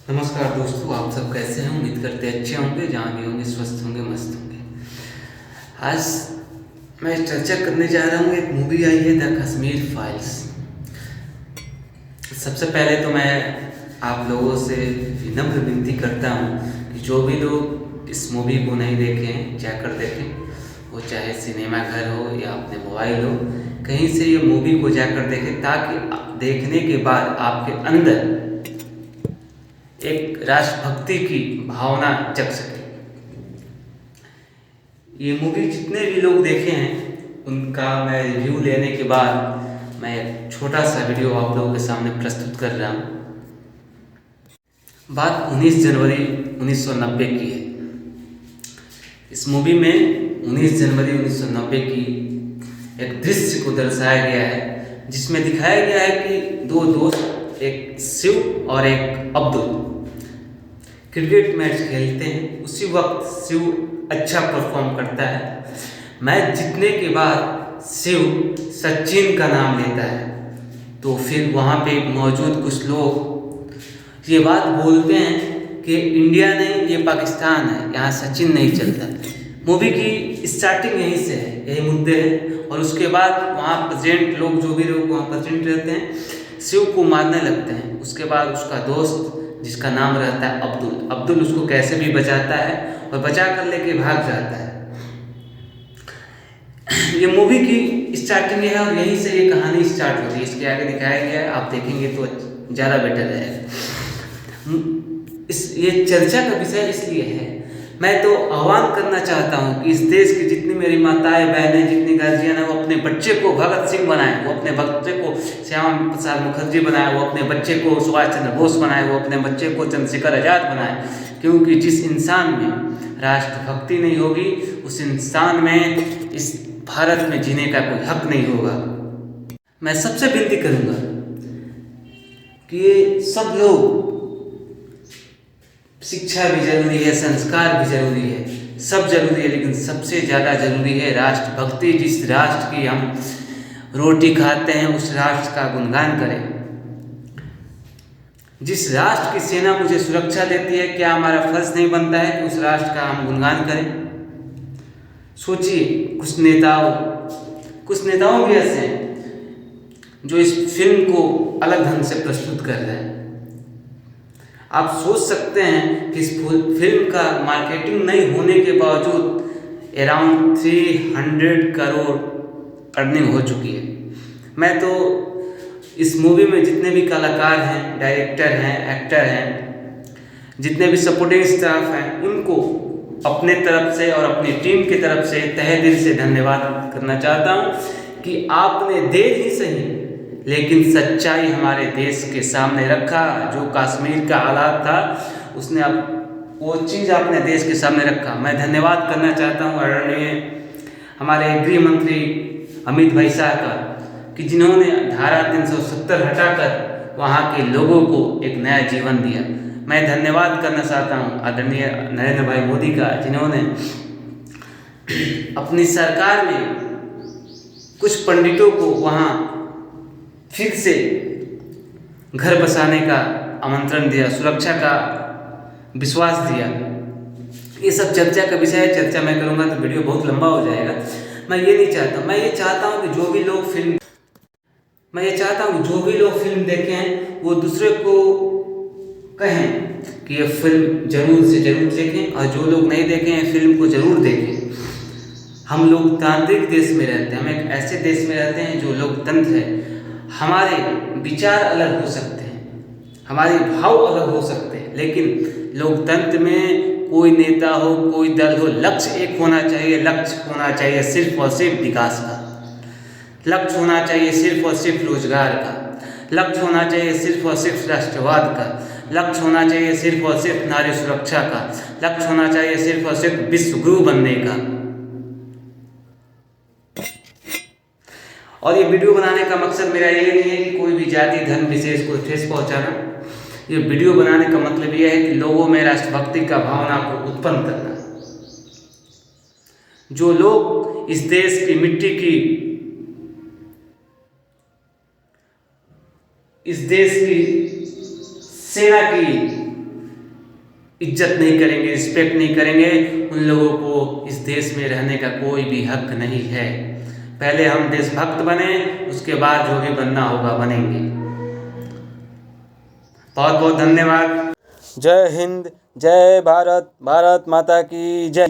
नमस्कार दोस्तों, आप सब कैसे हैं? उम्मीद करते हैं अच्छे होंगे, जहाँ भी होंगे स्वस्थ होंगे, मस्त होंगे। आज मैं चर्चा करने जा रहा हूँ, एक मूवी आई है द कश्मीर फाइल्स। सबसे पहले तो मैं आप लोगों से विनम्र विनती करता हूँ कि जो भी लोग इस मूवी को नहीं देखे हैं जाकर देखें। वो चाहे सिनेमा घर हो या अपने मोबाइल हो, कहीं से ये मूवी को जाकर देखें, ताकि देखने के बाद आपके अंदर एक राष्ट्रभक्ति की भावना जग सके। ये मूवी जितने भी लोग देखे हैं उनका मैं रिव्यू लेने के बाद मैं एक छोटा सा वीडियो आप लोगों के सामने प्रस्तुत कर रहा हूँ। बात 19 जनवरी 1990 की है। इस मूवी में 19 जनवरी 1990 की एक दृश्य को दर्शाया गया है, जिसमें दिखाया गया है कि दो दोस्त, एक शिव और एक अब्दुल, क्रिकेट मैच खेलते हैं। उसी वक्त शिव अच्छा परफॉर्म करता है। मैच जीतने के बाद शिव सचिन का नाम लेता है, तो फिर वहाँ पे मौजूद कुछ लोग ये बात बोलते हैं कि इंडिया नहीं, ये पाकिस्तान है, यहाँ सचिन नहीं चलता। मूवी की स्टार्टिंग यहीं से है, यही मुद्दे हैं। और उसके बाद वहाँ प्रेजेंट लोग, जो भी लोग वहाँ प्रेजेंट रहते हैं, शिव को मारने लगते हैं। उसके बाद उसका दोस्त, जिसका नाम रहता है अब्दुल, उसको कैसे भी बचाता है और बचा कर लेके भाग जाता है। ये मूवी की स्टार्टिंग है और यहीं से ये कहानी स्टार्ट होती है। इसके आगे दिखाया गया है, आप देखेंगे तो ज़्यादा बेटर रहेगा। ये चर्चा का विषय इसलिए है, मैं तो आह्वान करना चाहता हूँ कि इस देश की जितनी मेरी माताएं बहनें, जितनी गार्जियन है, वो अपने बच्चे को भगत सिंह बनाए, वो अपने बच्चे को श्यामा प्रसाद मुखर्जी बनाए, वो अपने बच्चे को सुभाष चंद्र बोस बनाए, वो अपने बच्चे को चंद्रशेखर आजाद बनाए। क्योंकि जिस इंसान में राष्ट्रभक्ति नहीं होगी, उस इंसान में इस भारत में जीने का कोई हक नहीं होगा। मैं सबसे विनती करूँगा कि ये सब लोग, शिक्षा भी जरूरी है, संस्कार भी जरूरी है, सब जरूरी है, लेकिन सबसे ज़्यादा जरूरी है राष्ट्रभक्ति। जिस राष्ट्र की हम रोटी खाते हैं, उस राष्ट्र का गुणगान करें। जिस राष्ट्र की सेना मुझे सुरक्षा देती है, क्या हमारा फर्ज नहीं बनता है कि उस राष्ट्र का हम गुणगान करें? सोचिए, कुछ नेताओं भी ऐसे हैं जो इस फिल्म को अलग ढंग से प्रस्तुत कर रहे हैं। आप सोच सकते हैं कि इस फिल्म का मार्केटिंग नहीं होने के बावजूद अराउंड 300 करोड़ अर्निंग हो चुकी है। मैं तो इस मूवी में जितने भी कलाकार हैं, डायरेक्टर हैं, एक्टर हैं, जितने भी सपोर्टिंग स्टाफ हैं, उनको अपने तरफ से और अपनी टीम की तरफ से तहे दिल से धन्यवाद करना चाहता हूँ कि आपने देर ही सही लेकिन सच्चाई हमारे देश के सामने रखा। जो कश्मीर का हालात था, उसने अब वो चीज़ अपने देश के सामने रखा। मैं धन्यवाद करना चाहता हूँ आदरणीय हमारे गृह मंत्री अमित भाई शाह का, कि जिन्होंने धारा 370 हटाकर वहाँ के लोगों को एक नया जीवन दिया। मैं धन्यवाद करना चाहता हूँ आदरणीय नरेंद्र भाई मोदी का, जिन्होंने अपनी सरकार में कुछ पंडितों को वहाँ फिर से घर बसाने का आमंत्रण दिया, सुरक्षा का विश्वास दिया। ये सब चर्चा का विषय है, चर्चा मैं करूँगा तो वीडियो बहुत लंबा हो जाएगा। मैं ये चाहता हूँ कि जो भी लोग फिल्म देखें हैं, वो दूसरे को कहें कि ये फिल्म जरूर से जरूर देखें, और जो लोग नहीं देखे हैं फिल्म को जरूर देखें। हम लोकतांत्रिक देश में रहते हैं, हम एक ऐसे देश में रहते हैं जो लोकतंत्र है। हमारे विचार अलग हो सकते हैं, हमारे भाव अलग हो सकते हैं, लेकिन लोकतंत्र में कोई नेता हो, कोई दल हो, लक्ष्य एक होना चाहिए। लक्ष्य होना चाहिए सिर्फ और सिर्फ विकास का, लक्ष्य होना चाहिए सिर्फ और सिर्फ रोजगार का, लक्ष्य होना चाहिए सिर्फ और सिर्फ राष्ट्रवाद का, लक्ष्य होना चाहिए सिर्फ और सिर्फ नारी सुरक्षा का, लक्ष्य होना चाहिए सिर्फ और सिर्फ विश्व गुरु बनने का। और ये वीडियो बनाने का मकसद मेरा ये नहीं है कि कोई भी जाति धर्म विशेष को ठेस पहुंचाना। ये वीडियो बनाने का मतलब यह है कि लोगों में राष्ट्रभक्ति का भावना को उत्पन्न करना। जो लोग इस देश की मिट्टी की, इस देश की सेना की इज्जत नहीं करेंगे, रिस्पेक्ट नहीं करेंगे, उन लोगों को इस देश में रहने का कोई भी हक नहीं है। पहले हम देशभक्त बने, उसके बाद जो भी बनना होगा बनेंगे। बहुत बहुत धन्यवाद। जय हिंद, जय भारत, भारत माता की जय।